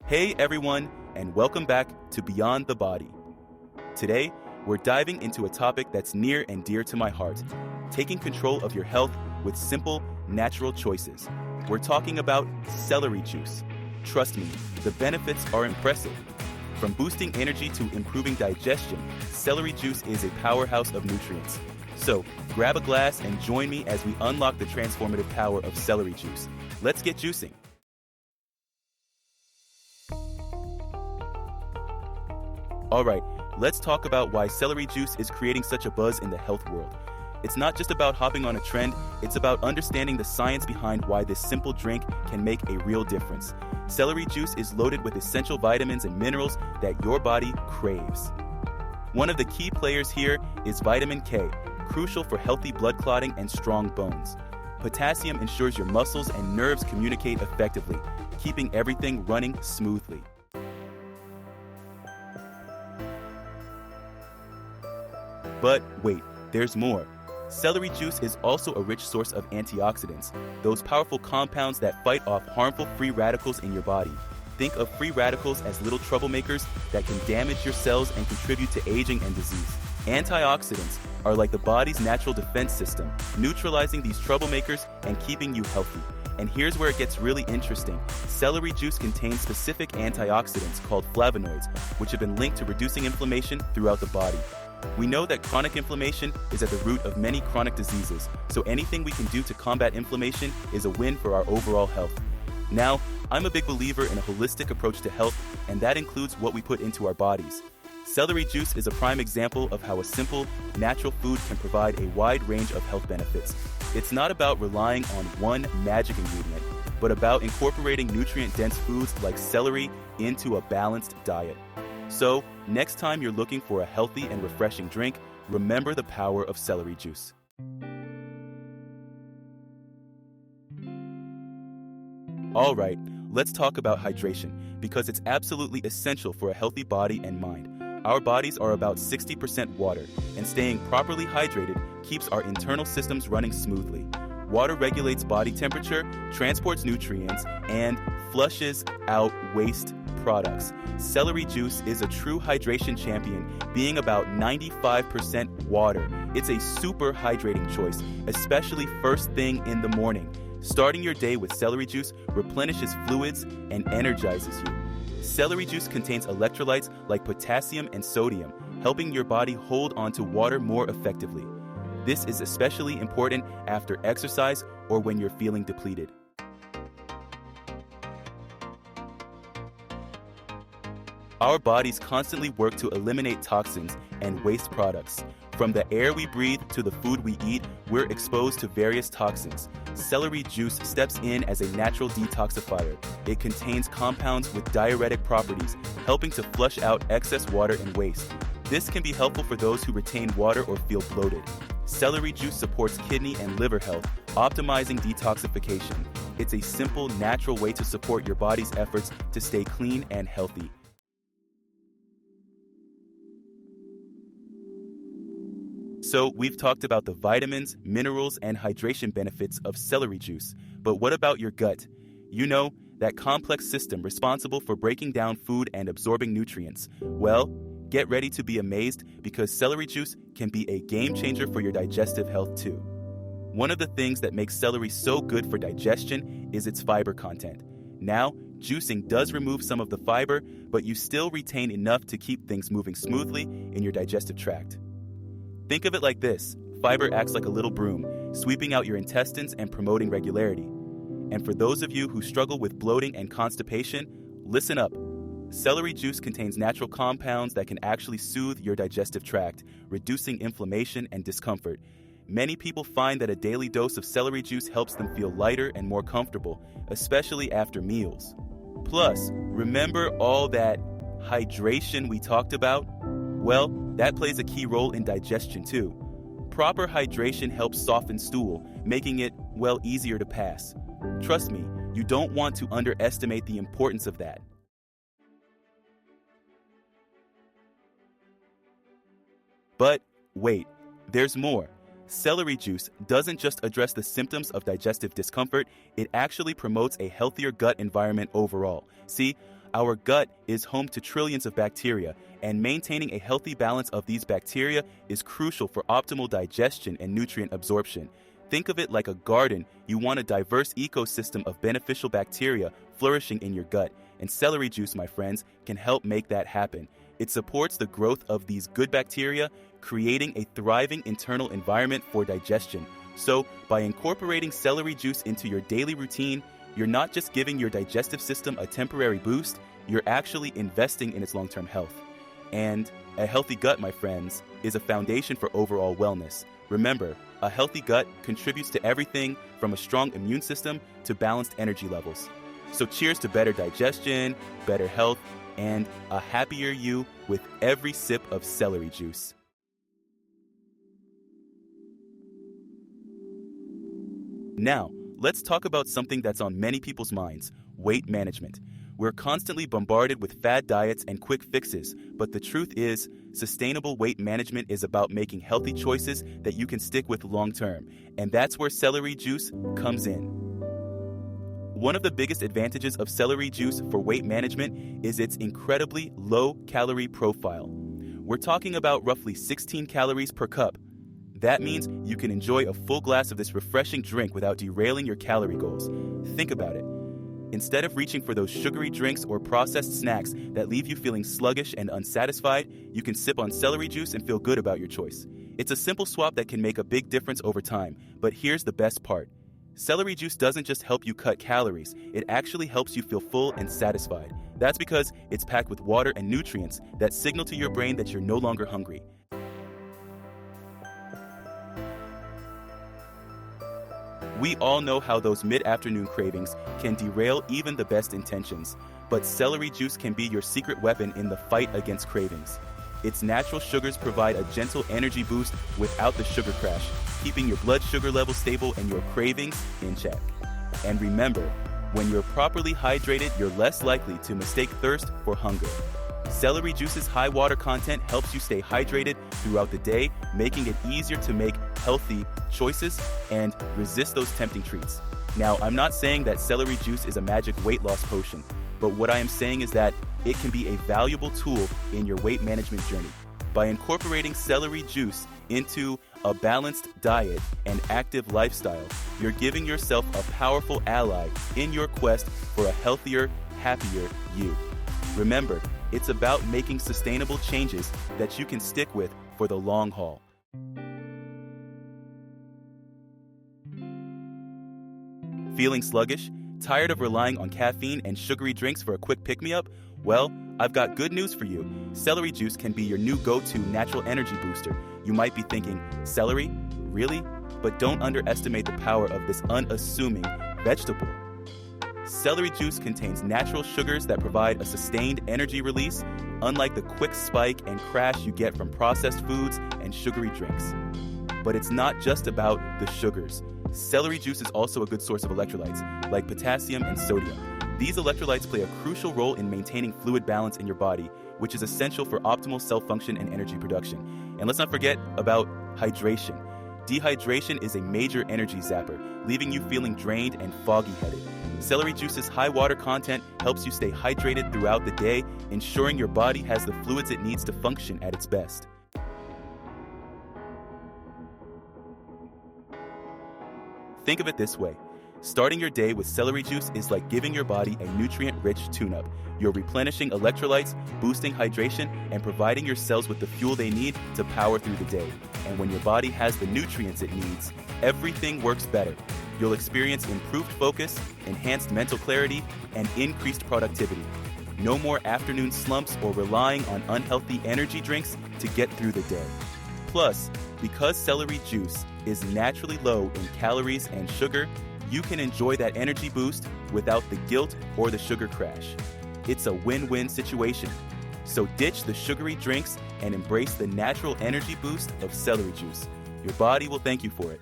Hey everyone, and welcome back to Beyond the Body. Today, we're diving into a topic that's near and dear to my heart, taking control of your health with simple, natural choices. We're talking about celery juice. Trust me, the benefits are impressive. From boosting energy to improving digestion, celery juice is a powerhouse of nutrients. So, grab a glass and join me as we unlock the transformative power of celery juice. Let's get juicing. Alright, let's talk about why celery juice is creating such a buzz in the health world. It's not just about hopping on a trend, it's about understanding the science behind why this simple drink can make a real difference. Celery juice is loaded with essential vitamins and minerals that your body craves. One of the key players here is vitamin K, crucial for healthy blood clotting and strong bones. Potassium ensures your muscles and nerves communicate effectively, keeping everything running smoothly. But wait, there's more. Celery juice is also a rich source of antioxidants, those powerful compounds that fight off harmful free radicals in your body. Think of free radicals as little troublemakers that can damage your cells and contribute to aging and disease. Antioxidants are like the body's natural defense system, neutralizing these troublemakers and keeping you healthy. And here's where it gets really interesting. Celery juice contains specific antioxidants called flavonoids, which have been linked to reducing inflammation throughout the body. We know that chronic inflammation is at the root of many chronic diseases, so anything we can do to combat inflammation is a win for our overall health. Now, I'm a big believer in a holistic approach to health, and that includes what we put into our bodies. Celery juice is a prime example of how a simple, natural food can provide a wide range of health benefits. It's not about relying on one magic ingredient, but about incorporating nutrient-dense foods like celery into a balanced diet. So, next time you're looking for a healthy and refreshing drink, remember the power of celery juice. Alright, let's talk about hydration, because it's absolutely essential for a healthy body and mind. Our bodies are about 60% water, and staying properly hydrated keeps our internal systems running smoothly. Water regulates body temperature, transports nutrients, and flushes out waste products. Celery juice is a true hydration champion, being about 95% water. It's a super hydrating choice, especially first thing in the morning. Starting your day with celery juice replenishes fluids and energizes you. Celery juice contains electrolytes like potassium and sodium, helping your body hold onto water more effectively. This is especially important after exercise or when you're feeling depleted. Our bodies constantly work to eliminate toxins and waste products. From the air we breathe to the food we eat, we're exposed to various toxins. Celery juice steps in as a natural detoxifier. It contains compounds with diuretic properties, helping to flush out excess water and waste. This can be helpful for those who retain water or feel bloated. Celery juice supports kidney and liver health, optimizing detoxification. It's a simple, natural way to support your body's efforts to stay clean and healthy. So, we've talked about the vitamins, minerals, and hydration benefits of celery juice. But what about your gut? You know, that complex system responsible for breaking down food and absorbing nutrients. Well, get ready to be amazed because celery juice can be a game changer for your digestive health too. One of the things that makes celery so good for digestion is its fiber content. Now, juicing does remove some of the fiber, but you still retain enough to keep things moving smoothly in your digestive tract. Think of it like this. Fiber acts like a little broom, sweeping out your intestines and promoting regularity. And for those of you who struggle with bloating and constipation, listen up. Celery juice contains natural compounds that can actually soothe your digestive tract, reducing inflammation and discomfort. Many people find that a daily dose of celery juice helps them feel lighter and more comfortable, especially after meals. Plus, remember all that hydration we talked about? Well, that plays a key role in digestion too. Proper hydration helps soften stool, making it, well, easier to pass. Trust me, you don't want to underestimate the importance of that. But wait, there's more. Celery juice doesn't just address the symptoms of digestive discomfort, it actually promotes a healthier gut environment overall. See, Our gut is home to trillions of bacteria, and maintaining a healthy balance of these bacteria is crucial for optimal digestion and nutrient absorption. Think of it like a garden. You want a diverse ecosystem of beneficial bacteria flourishing in your gut, and celery juice, my friends, can help make that happen. It supports the growth of these good bacteria, creating a thriving internal environment for digestion. So, by incorporating celery juice into your daily routine, you're not just giving your digestive system a temporary boost, you're actually investing in its long-term health. And a healthy gut, my friends, is a foundation for overall wellness. Remember, a healthy gut contributes to everything from a strong immune system to balanced energy levels. So cheers to better digestion, better health, and a happier you with every sip of celery juice. Now, let's talk about something that's on many people's minds: weight management. We're constantly bombarded with fad diets and quick fixes, but the truth is, sustainable weight management is about making healthy choices that you can stick with long term, and that's where celery juice comes in. One of the biggest advantages of celery juice for weight management is its incredibly low-calorie profile. We're talking about roughly 16 calories per cup. That means you can enjoy a full glass of this refreshing drink without derailing your calorie goals. Think about it. Instead of reaching for those sugary drinks or processed snacks that leave you feeling sluggish and unsatisfied, you can sip on celery juice and feel good about your choice. It's a simple swap that can make a big difference over time, but here's the best part. Celery juice doesn't just help you cut calories, it actually helps you feel full and satisfied. That's because it's packed with water and nutrients that signal to your brain that you're no longer hungry. We all know how those mid-afternoon cravings can derail even the best intentions, but celery juice can be your secret weapon in the fight against cravings. Its natural sugars provide a gentle energy boost without the sugar crash, keeping your blood sugar level stable and your cravings in check. And remember, when you're properly hydrated, you're less likely to mistake thirst for hunger. Celery juice's high water content helps you stay hydrated throughout the day, making it easier to make healthy choices and resist those tempting treats. Now, I'm not saying that celery juice is a magic weight loss potion, but what I am saying is that it can be a valuable tool in your weight management journey. By incorporating celery juice into a balanced diet and active lifestyle, you're giving yourself a powerful ally in your quest for a healthier, happier you. Remember, it's about making sustainable changes that you can stick with for the long haul. Feeling sluggish? Tired of relying on caffeine and sugary drinks for a quick pick-me-up? Well, I've got good news for you. Celery juice can be your new go-to natural energy booster. You might be thinking, celery? Really? But don't underestimate the power of this unassuming vegetable. Celery juice contains natural sugars that provide a sustained energy release, unlike the quick spike and crash you get from processed foods and sugary drinks. But it's not just about the sugars. Celery juice is also a good source of electrolytes, like potassium and sodium. These electrolytes play a crucial role in maintaining fluid balance in your body, which is essential for optimal cell function and energy production. And let's not forget about hydration. Dehydration is a major energy zapper, leaving you feeling drained and foggy-headed. Celery juice's high water content helps you stay hydrated throughout the day, ensuring your body has the fluids it needs to function at its best. Think of it this way. Starting your day with celery juice is like giving your body a nutrient-rich tune-up. You're replenishing electrolytes, boosting hydration, and providing your cells with the fuel they need to power through the day. And when your body has the nutrients it needs, everything works better. You'll experience improved focus, enhanced mental clarity, and increased productivity. No more afternoon slumps or relying on unhealthy energy drinks to get through the day. Plus, because celery juice is naturally low in calories and sugar, you can enjoy that energy boost without the guilt or the sugar crash. It's a win-win situation. So ditch the sugary drinks and embrace the natural energy boost of celery juice. Your body will thank you for it.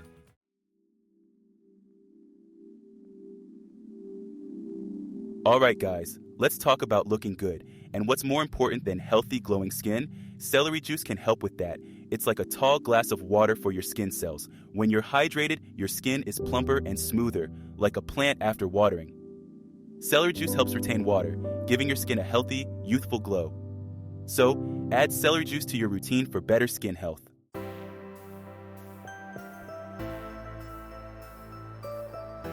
All right, guys, let's talk about looking good. And what's more important than healthy, glowing skin? Celery juice can help with that. It's like a tall glass of water for your skin cells. When you're hydrated, your skin is plumper and smoother, like a plant after watering. Celery juice helps retain water, giving your skin a healthy, youthful glow. So, add celery juice to your routine for better skin health.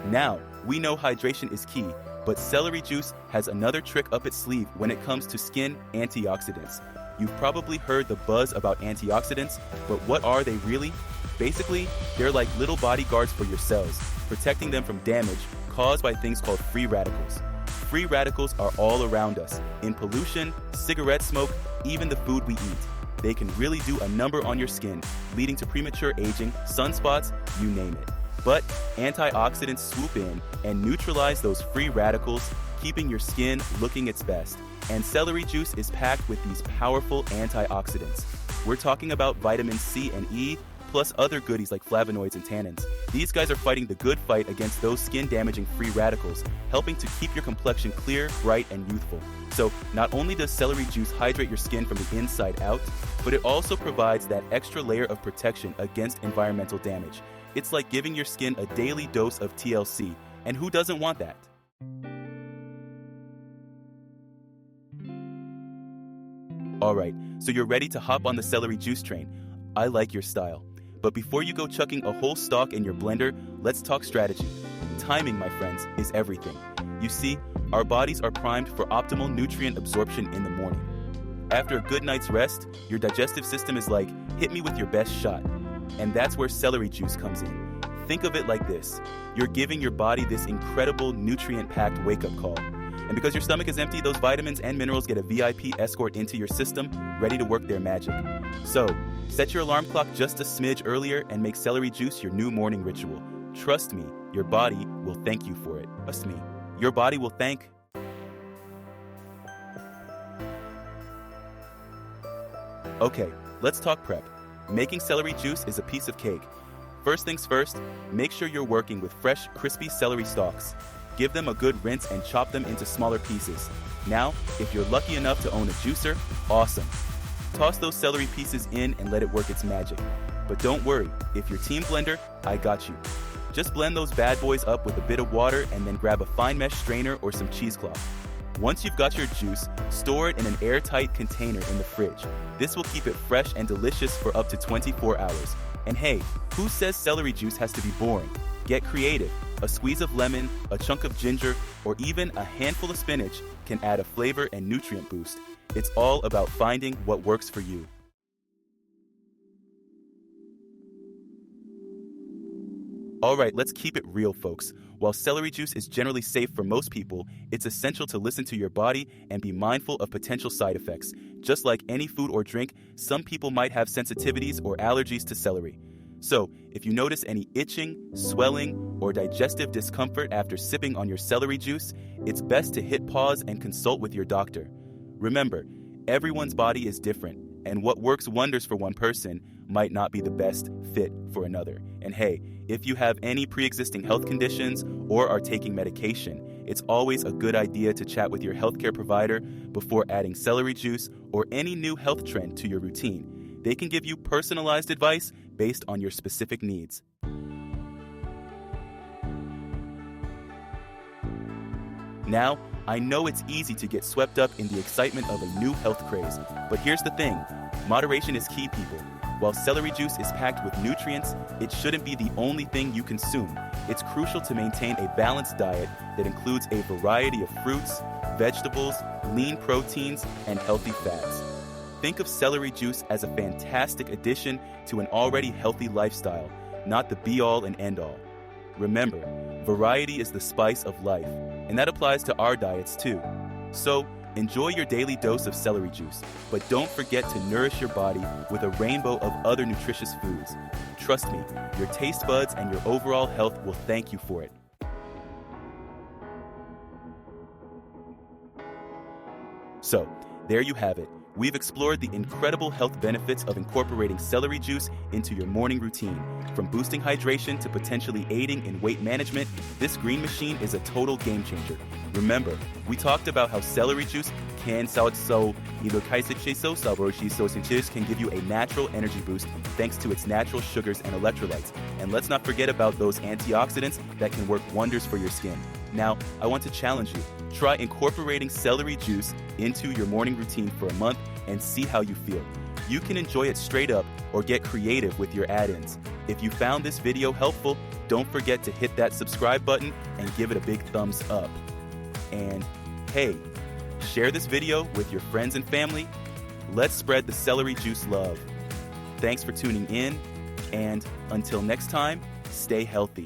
Now, we know hydration is key, but celery juice has another trick up its sleeve when it comes to skin antioxidants. You've probably heard the buzz about antioxidants, but what are they really? Basically, they're like little bodyguards for your cells, protecting them from damage caused by things called free radicals. Free radicals are all around us, in pollution, cigarette smoke, even the food we eat. They can really do a number on your skin, leading to premature aging, sunspots, you name it. But antioxidants swoop in and neutralize those free radicals, keeping your skin looking its best. And celery juice is packed with these powerful antioxidants. We're talking about vitamins C and E, plus other goodies like flavonoids and tannins. These guys are fighting the good fight against those skin-damaging free radicals, helping to keep your complexion clear, bright, and youthful. So, not only does celery juice hydrate your skin from the inside out, but it also provides that extra layer of protection against environmental damage. It's like giving your skin a daily dose of TLC, and who doesn't want that? Alright, so you're ready to hop on the celery juice train. I like your style. But before you go chucking a whole stalk in your blender, let's talk strategy. Timing, my friends, is everything. You see, our bodies are primed for optimal nutrient absorption in the morning. After a good night's rest, your digestive system is like, hit me with your best shot. And that's where celery juice comes in. Think of it like this. You're giving your body this incredible nutrient-packed wake-up call. And because your stomach is empty, those vitamins and minerals get a VIP escort into your system, ready to work their magic. So, set your alarm clock just a smidge earlier and make celery juice your new morning ritual. Trust me, your body will thank you for it. Trust me, your body will thank. Okay, let's talk prep. Making celery juice is a piece of cake. First things first, make sure you're working with fresh, crispy celery stalks. Give them a good rinse and chop them into smaller pieces. Now, if you're lucky enough to own a juicer, awesome. Toss those celery pieces in and let it work its magic. But don't worry, if you're team blender, I got you. Just blend those bad boys up with a bit of water and then grab a fine mesh strainer or some cheesecloth. Once you've got your juice, store it in an airtight container in the fridge. This will keep it fresh and delicious for up to 24 hours. And hey, who says celery juice has to be boring? Get creative. A squeeze of lemon, a chunk of ginger, or even a handful of spinach can add a flavor and nutrient boost. It's all about finding what works for you. Alright, let's keep it real, folks. While celery juice is generally safe for most people, it's essential to listen to your body and be mindful of potential side effects. Just like any food or drink, some people might have sensitivities or allergies to celery. So, if you notice any itching, swelling, or digestive discomfort after sipping on your celery juice, it's best to hit pause and consult with your doctor. Remember, everyone's body is different, and what works wonders for one person might not be the best fit for another. And hey, if you have any pre-existing health conditions or are taking medication, it's always a good idea to chat with your healthcare provider before adding celery juice or any new health trend to your routine. They can give you personalized advice based on your specific needs. Now, I know it's easy to get swept up in the excitement of a new health craze, but here's the thing, moderation is key, people. While celery juice is packed with nutrients, it shouldn't be the only thing you consume. It's crucial to maintain a balanced diet that includes a variety of fruits, vegetables, lean proteins, and healthy fats. Think of celery juice as a fantastic addition to an already healthy lifestyle, not the be-all and end-all. Remember, variety is the spice of life, and that applies to our diets too. So, enjoy your daily dose of celery juice, but don't forget to nourish your body with a rainbow of other nutritious foods. Trust me, your taste buds and your overall health will thank you for it. So, there you have it. We've explored the incredible health benefits of incorporating celery juice into your morning routine. From boosting hydration to potentially aiding in weight management, this green machine is a total game changer. Remember, we talked about how celery juice can give you a natural energy boost thanks to its natural sugars and electrolytes. And let's not forget about those antioxidants that can work wonders for your skin. Now, I want to challenge you. Try incorporating celery juice into your morning routine for a month and see how you feel. You can enjoy it straight up or get creative with your add-ins. If you found this video helpful, don't forget to hit that subscribe button and give it a big thumbs up. And hey, share this video with your friends and family. Let's spread the celery juice love. Thanks for tuning in, and until next time, stay healthy.